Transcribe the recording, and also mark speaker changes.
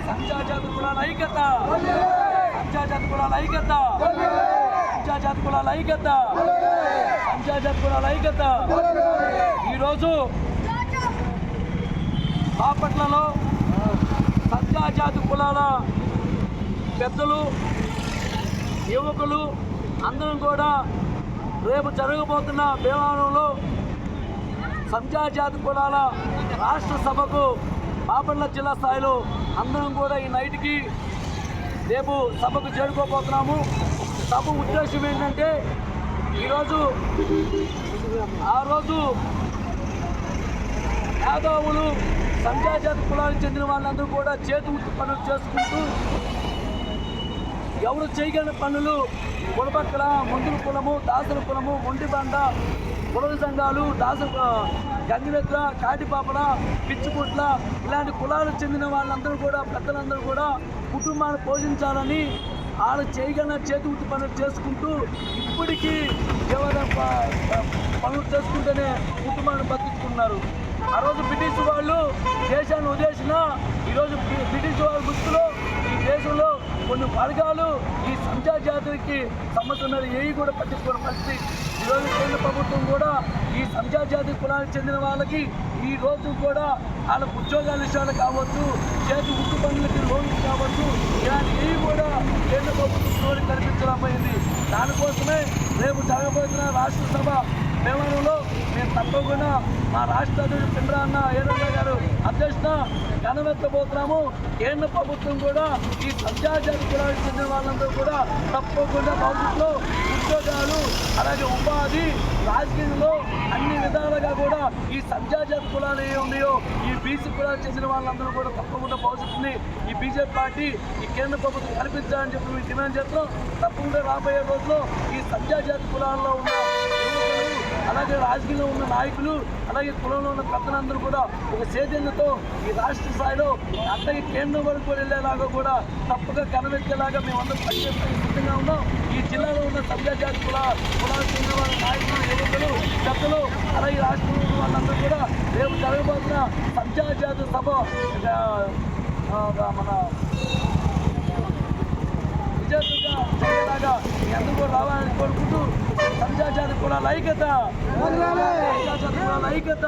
Speaker 1: సంజాజాతి కులాల ఐక్యత, సంజాజాతి కులాల ఐక్యత, సంజాజాతి కులాల ఐక్యత, సంజాజాతి కులాల ఐక్యత. ఈరోజు బాపట్లలో సంజాజాతి కులాల పెద్దలు, యువకులు అందరం కూడా రేపు జరగబోతున్న భీమవరంలో సంజాజాతి కులాల రాష్ట్ర సభకు బాపట్ల జిల్లా స్థాయిలో అందరం కూడా ఈ నైట్కి రేపు సభకు చేరుకోబోతున్నాము. సభ ఉద్దేశం ఏంటంటే ఆ రోజు యాదవులు సంజాజాతి కులానికి చెందిన వాళ్ళందరూ కూడా చేతి వృత్తి పనులు చేసుకుంటూ ఎవరు చేయగలిగిన పనులు కులబక్కల, ముందుల కులము, దాసుల కులము, మొండిబండ, కులల సంఘాలు, గంగిరెద్ర, కాటిపాపల, పిచ్చిపుట్ల ఇలాంటి కులాలకు చెందిన వాళ్ళందరూ కూడా పెద్దలందరూ కూడా కుటుంబాన్ని పోషించాలని వాళ్ళు చేయగలిగిన చేతి వృత్తి పనులు చేసుకుంటూ ఇప్పటికీ ఏమైనా పనులు చేసుకుంటూనే కుటుంబాన్ని బతికున్నారు. ఆ రోజు బ్రిటిష్ వాళ్ళు దేశాన్ని వదిలేసిన ఈరోజు బ్రిటిష్ వాళ్ళ గుర్తులో ఈ దేశంలో కొన్ని వర్గాలు ఈ సంజాజాతికి సంబంధించిన ఏవి కూడా పట్టించుకోవడం పరిస్థితి. ఈరోజు కేంద్ర ప్రభుత్వం కూడా ఈ సంజాజాతి కులానికి చెందిన వాళ్ళకి ఈ రోజు కూడా వాళ్ళకు ఉద్యోగాల విషయాలు కావచ్చు, చేతి వృత్తి పనులకి లోన్లు కావచ్చు, ఇలాంటి ఏవి కూడా కేంద్ర ప్రభుత్వం లోన్ కల్పించలేకపోయింది. దానికోసమే రేపు జరగబోతున్న రాష్ట్ర సభ భీమవరంలో మేము తప్పకుండా మా రాష్ట్ర అధ్యక్షుడు చంద్రన్న ఏరన్న గారు అధ్యక్షత కనవెత్తబోతున్నాము. కేంద్ర ప్రభుత్వం కూడా ఈ సంజాజాతి కులానికి చెందిన వాళ్ళందరూ కూడా తప్పకుండా భవిష్యత్తులో ఉద్యోగాలు, అలాగే ఉపాధి, రాజకీయంలో అన్ని విధాలుగా కూడా ఈ సంజాజాతి కులాలు ఏ ఉన్నాయో ఈ బీసీ కులాలకు చెందిన వాళ్ళందరూ కూడా తప్పకుండా భవిష్యత్తుని ఈ బీజేపీ పార్టీ ఈ కేంద్ర ప్రభుత్వం కల్పించాలని చెప్పి మేము డిమాండ్ చేస్తాం. తప్పకుండా రాబోయే రోజుల్లో ఈ సంజాజాతి కులాల్లో ఉన్న అలాగే రాజకీయంలో ఉన్న నాయకులు, అలాగే కులంలో ఉన్న పెద్దలందరూ కూడా ఒక చైతన్యంతో ఈ రాష్ట్ర స్థాయిలో అట్లాగే కేంద్రం వరకు కూడా వెళ్ళేలాగా కూడా తప్పగా కనవెత్తేలాగా మేమందరం పనిచేస్తానికి సిద్ధంగా ఉన్నాం. ఈ జిల్లాలో ఉన్న సంజాజాతి కులాలకు చెందిన వాళ్ళ నాయకులు, యువకులు, పెద్దలు, అలాగే రాష్ట్రంలో ఉన్న వాళ్ళందరూ కూడా రేపు జరగబోతున్న సంజాజాతి సభ మన విజేతగా చేయలాగా ఎందుకు కూడా రావాలని కోరుకుంటూ సంజాజాతి కులాల ఐక్యత, సంజాజాతి కులాల ఐక్యత.